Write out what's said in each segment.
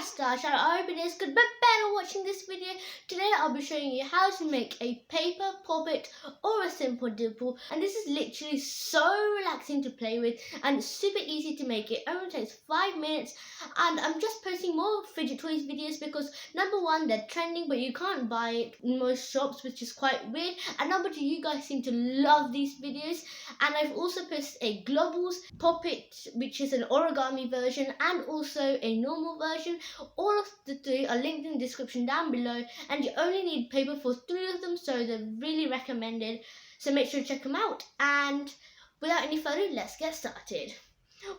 Star Channel. I hope it is good, but better watching this video. Today I'll be showing you how to make a paper puppet or a simple dimple, and this is literally so relaxing to play with and it's super easy to make. It only takes 5 minutes, and I'm just posting more fidget toys videos because number one, they're trending but you can't buy it in most shops, which is quite weird, and number two, you guys seem to love these videos. And I've also posted a globals puppet, which is an origami version, and also a normal version. All of the three are linked in the description down below, and you only need paper for 3 of them, so they're really recommended, so make sure to check them out. And without any further ado, let's get started.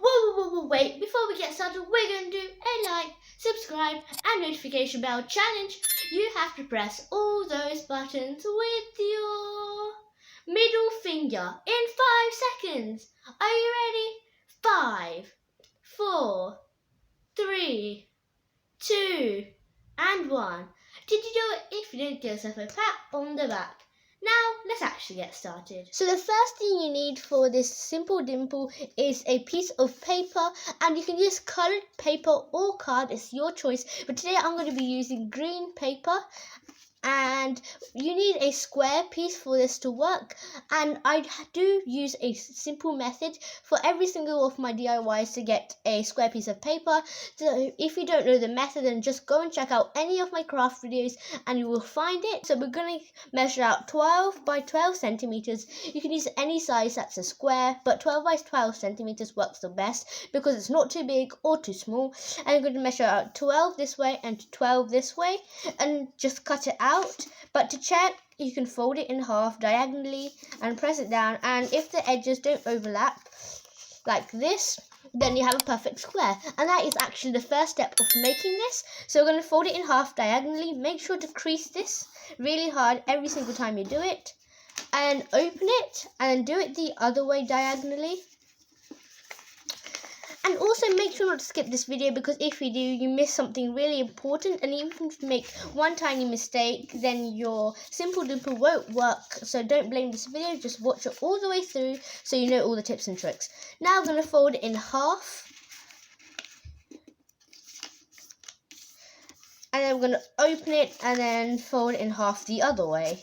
Whoa, wait, before we get started, we're going to do a like, subscribe and notification bell challenge. You have to press all those buttons with your middle finger in 5 seconds. Are you ready? 5, 4, 3, 2, and 1. Did you do it? If you did, give yourself a pat on the back. Now, let's actually get started. So the first thing you need for this simple dimple is a piece of paper, and you can use coloured paper or card, it's your choice. But today I'm going to be using green paper, and you need a square piece for this to work, and I do use a simple method for every single of my DIYs to get a square piece of paper. So if you don't know the method, then just go and check out any of my craft videos and you will find it. So we're going to measure out 12 by 12 centimeters. You can use any size that's a square, but 12 by 12 centimeters works the best because it's not too big or too small. And I'm going to measure out 12 this way and 12 this way and just cut it out. But to check, you can fold it in half diagonally and press it down, and if the edges don't overlap like this, then you have a perfect square. And that is actually the first step of making this. So we're going to fold it in half diagonally. Make sure to crease this really hard every single time you do it, and open it and do it the other way diagonally. And also make sure not to skip this video, because if you do, you miss something really important, and even if you make one tiny mistake, then your simple dimple won't work. So don't blame this video, just watch it all the way through so you know all the tips and tricks. Now I'm going to fold it in half, and then I'm going to open it and then fold it in half the other way.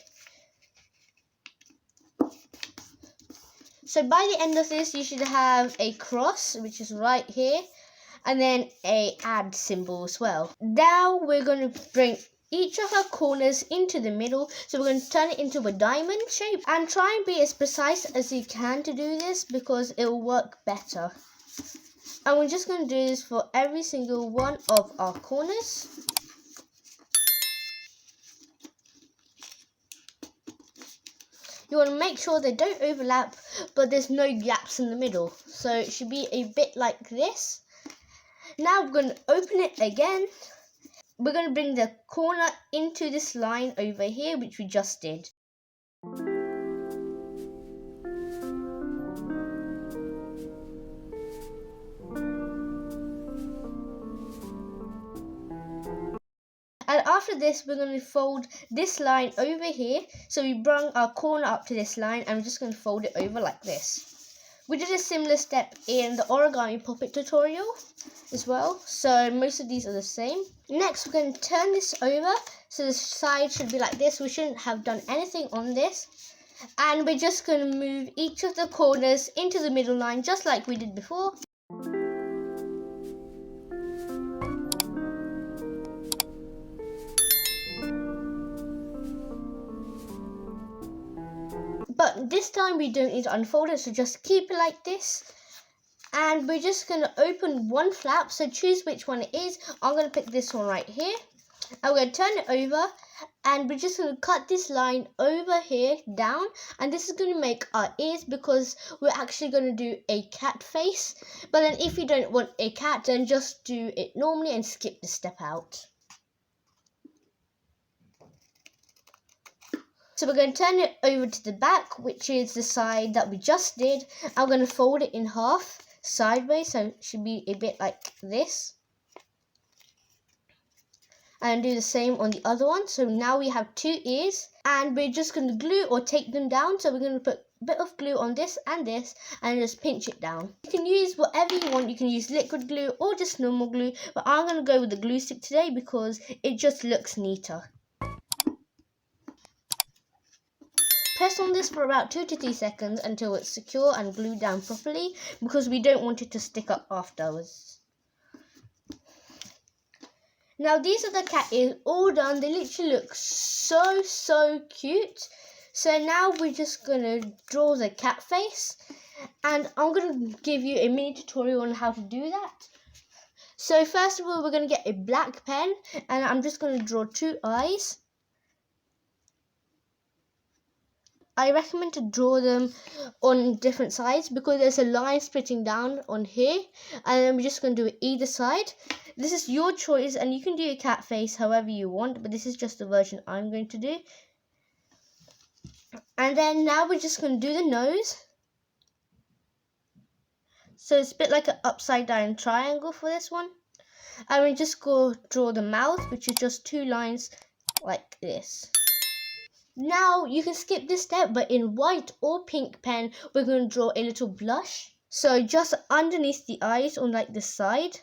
So by the end of this, you should have a cross, which is right here, and then a add symbol as well. Now we're going to bring each of our corners into the middle. So we're going to turn it into a diamond shape, and try and be as precise as you can to do this because it will work better. And we're just going to do this for every single one of our corners. You want to make sure they don't overlap, but there's no gaps in the middle. So it should be a bit like this. Now we're going to open it again. We're going to bring the corner into this line over here, which we just did. And after this, we're going to fold this line over here. So we bring our corner up to this line, and we're just going to fold it over like this. We did a similar step in the origami puppet tutorial as well. So most of these are the same. Next, we're going to turn this over. So the side should be like this. We shouldn't have done anything on this. And we're just going to move each of the corners into the middle line, just like we did before. But this time we don't need to unfold it, so just keep it like this. And we're just going to open one flap, so choose which one it is. I'm going to pick this one right here. And we're going to turn it over, and we're just going to cut this line over here down. And this is going to make our ears, because we're actually going to do a cat face. But then if you don't want a cat, then just do it normally and skip the step out. So we're going to turn it over to the back, which is the side that we just did. I'm going to fold it in half sideways, so it should be a bit like this. And do the same on the other one. So now we have 2 ears, and we're just going to glue or tape them down. So we're going to put bit of glue on this and just pinch it down. You can use whatever you want. You can use liquid glue or just normal glue, but I'm going to go with the glue stick today because it just looks neater. Press on this for about 2 to 3 seconds until it's secure and glued down properly, because we don't want it to stick up afterwards. Now these are the cat ears all done. They literally look so cute. So now we're just going to draw the cat face, and I'm going to give you a mini tutorial on how to do that. So first of all, we're going to get a black pen, and I'm just going to draw 2 eyes. I recommend to draw them on different sides because there's a line splitting down on here, and then we're just going to do it either side. This is your choice, and you can do your cat face however you want, but this is just the version I'm going to do. And then now we're just going to do the nose. So it's a bit like an upside down triangle for this one. And we just go draw the mouth, which is just 2 lines like this. Now you can skip this step, but in white or pink pen, we're going to draw a little blush. So just underneath the eyes on like this side,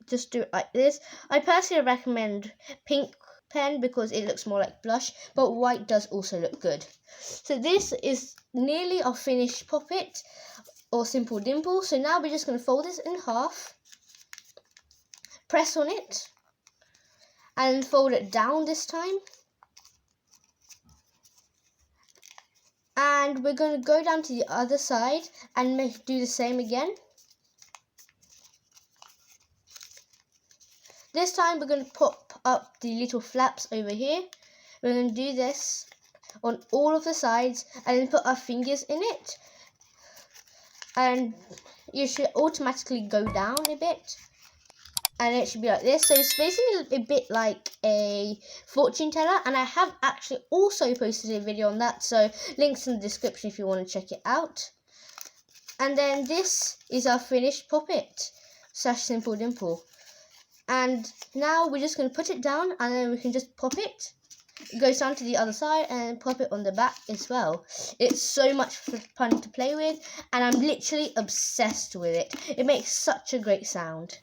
just do it like this. I personally recommend pink pen because it looks more like blush, but white does also look good. So this is nearly our finished puppet or simple dimple. So now we're just going to fold this in half, press on it, and fold it down this time. And we're going to go down to the other side and do the same again. This time we're going to pop up the little flaps over here. We're going to do this on all of the sides and then put our fingers in it. And you should automatically go down a bit. And it should be like this. So it's basically a bit like a fortune teller. And I have actually also posted a video on that. So links in the description if you want to check it out. And then this is our finished puppet / simple dimple. And now we're just going to put it down, and then we can just pop it. It goes down to the other side and pop it on the back as well. It's so much fun to play with, and I'm literally obsessed with it. It makes such a great sound.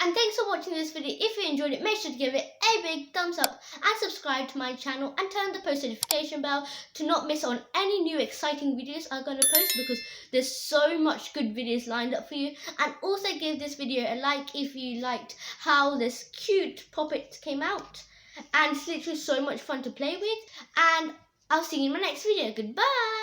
And thanks for watching this video. If you enjoyed it, make sure to give it a big thumbs up and subscribe to my channel and turn the post notification bell to not miss on any new exciting videos I'm going to post, because there's so much good videos lined up for you. And also give this video a like if you liked how this cute puppet came out. And it's literally so much fun to play with. And I'll see you in my next video. Goodbye!